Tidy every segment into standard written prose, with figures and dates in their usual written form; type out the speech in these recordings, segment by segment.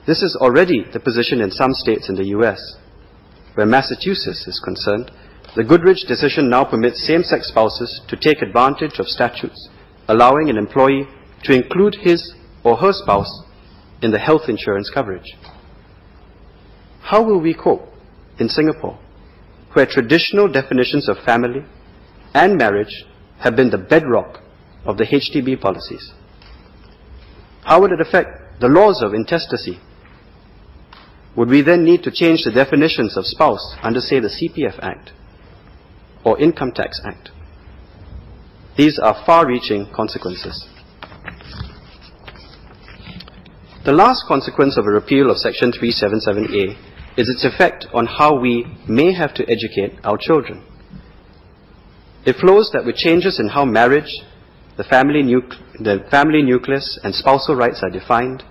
This is already the position in some states in the US. Where Massachusetts is concerned, the Goodrich decision now permits same-sex spouses to take advantage of statutes allowing an employee to include his or her spouse in the health insurance coverage. How will we cope in Singapore, where traditional definitions of family and marriage have been the bedrock of the HDB policies? How would it affect the laws of intestacy? Would we then need to change the definitions of spouse under, say, the CPF Act or Income Tax Act? These are far-reaching consequences. The last consequence of a repeal of Section 377A is its effect on how we may have to educate our children. It flows that with changes in how marriage, the family nucleus and spousal rights are defined,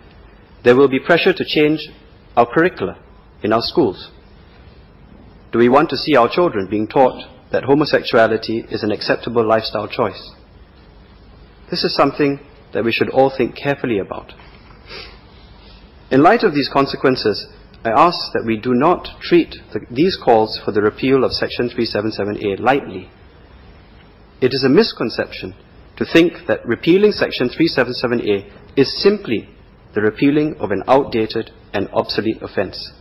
there will be pressure to change our curricula in our schools. Do we want to see our children being taught that homosexuality is an acceptable lifestyle choice? This is something that we should all think carefully about. In light of these consequences, I ask that we do not treat these calls for the repeal of Section 377A lightly. It is a misconception to think that repealing Section 377A is simply the repealing of an outdated and obsolete offence.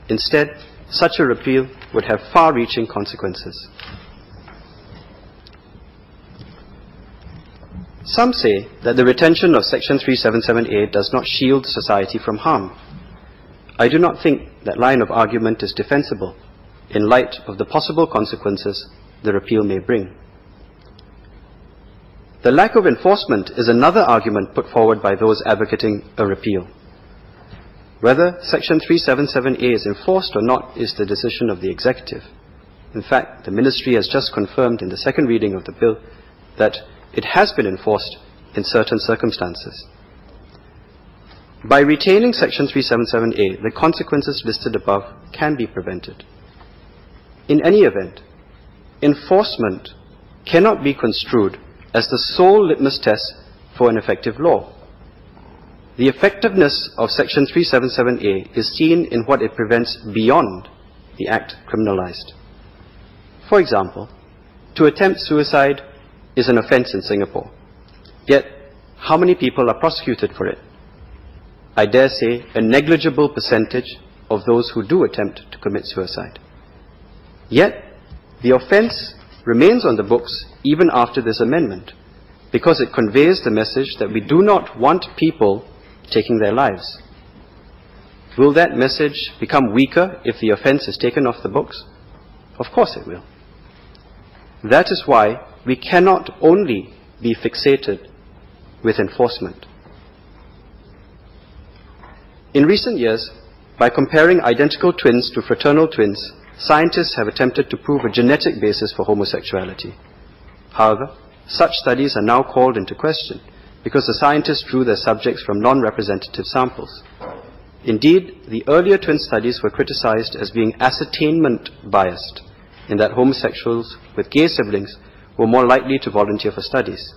Instead, such a repeal would have far-reaching consequences. Some say that the retention of Section 377A does not shield society from harm. I do not think that line of argument is defensible in light of the possible consequences the repeal may bring. The lack of enforcement is another argument put forward by those advocating a repeal. Whether Section 377A is enforced or not is the decision of the executive. In fact, the ministry has just confirmed in the second reading of the bill that it has been enforced in certain circumstances. By retaining Section 377A, the consequences listed above can be prevented. In any event, enforcement cannot be construed as the sole litmus test for an effective law. The effectiveness of Section 377A is seen in what it prevents beyond the act criminalized. For example, to attempt suicide is an offense in Singapore. Yet, how many people are prosecuted for it? I dare say a negligible percentage of those who do attempt to commit suicide. Yet, the offense remains on the books even after this amendment, because it conveys the message that we do not want people taking their lives. Will that message become weaker if the offense is taken off the books? Of course it will. That is why we cannot only be fixated with enforcement. In recent years, by comparing identical twins to fraternal twins, scientists have attempted to prove a genetic basis for homosexuality. However, such studies are now called into question because the scientists drew their subjects from non-representative samples. Indeed, the earlier twin studies were criticized as being ascertainment biased, in that homosexuals with gay siblings were more likely to volunteer for studies.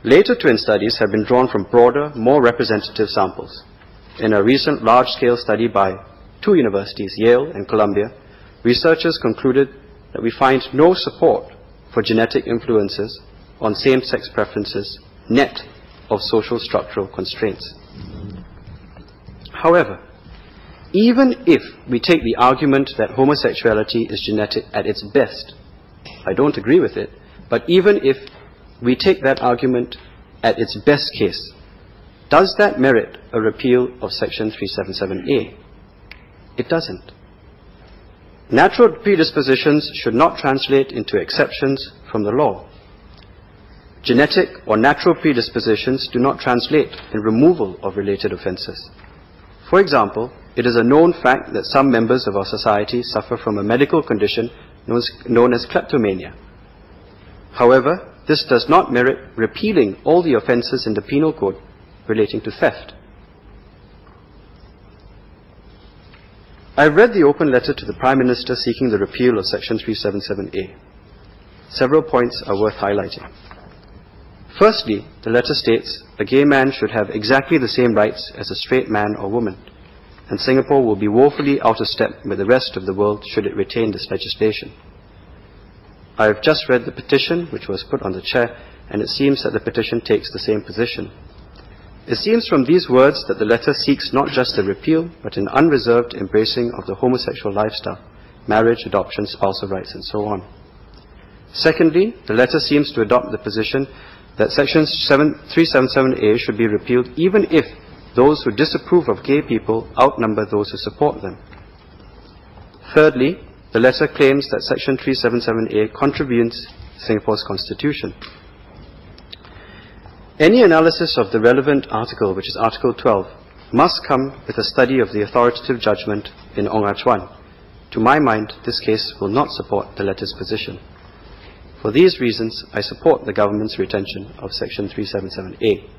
Later twin studies have been drawn from broader, more representative samples. In a recent large-scale study by two universities, Yale and Columbia, researchers concluded that we find no support for genetic influences on same-sex preferences, net of social structural constraints. However, even if we take the argument that homosexuality is genetic at its best, I don't agree with it, but even if we take that argument at its best case, does that merit a repeal of Section 377A? It doesn't. Natural predispositions should not translate into exceptions from the law. Genetic or natural predispositions do not translate in removal of related offences. For example, it is a known fact that some members of our society suffer from a medical condition known as kleptomania. However, this does not merit repealing all the offences in the Penal Code relating to theft. I read the open letter to the Prime Minister seeking the repeal of Section 377A. Several points are worth highlighting. Firstly, the letter states a gay man should have exactly the same rights as a straight man or woman, and Singapore will be woefully out of step with the rest of the world should it retain this legislation. I have just read the petition which was put on the chair, and it seems that the petition takes the same position. It seems from these words that the letter seeks not just a repeal, but an unreserved embracing of the homosexual lifestyle, marriage, adoption, spousal rights, and so on. Secondly, the letter seems to adopt the position that Section 377A should be repealed even if those who disapprove of gay people outnumber those who support them. Thirdly, the letter claims that Section 377A contravenes Singapore's constitution. Any analysis of the relevant article, which is Article 12, must come with a study of the authoritative judgment in Ong Ah Chuan. To my mind, this case will not support the letter's position. For these reasons, I support the government's retention of Section 377A.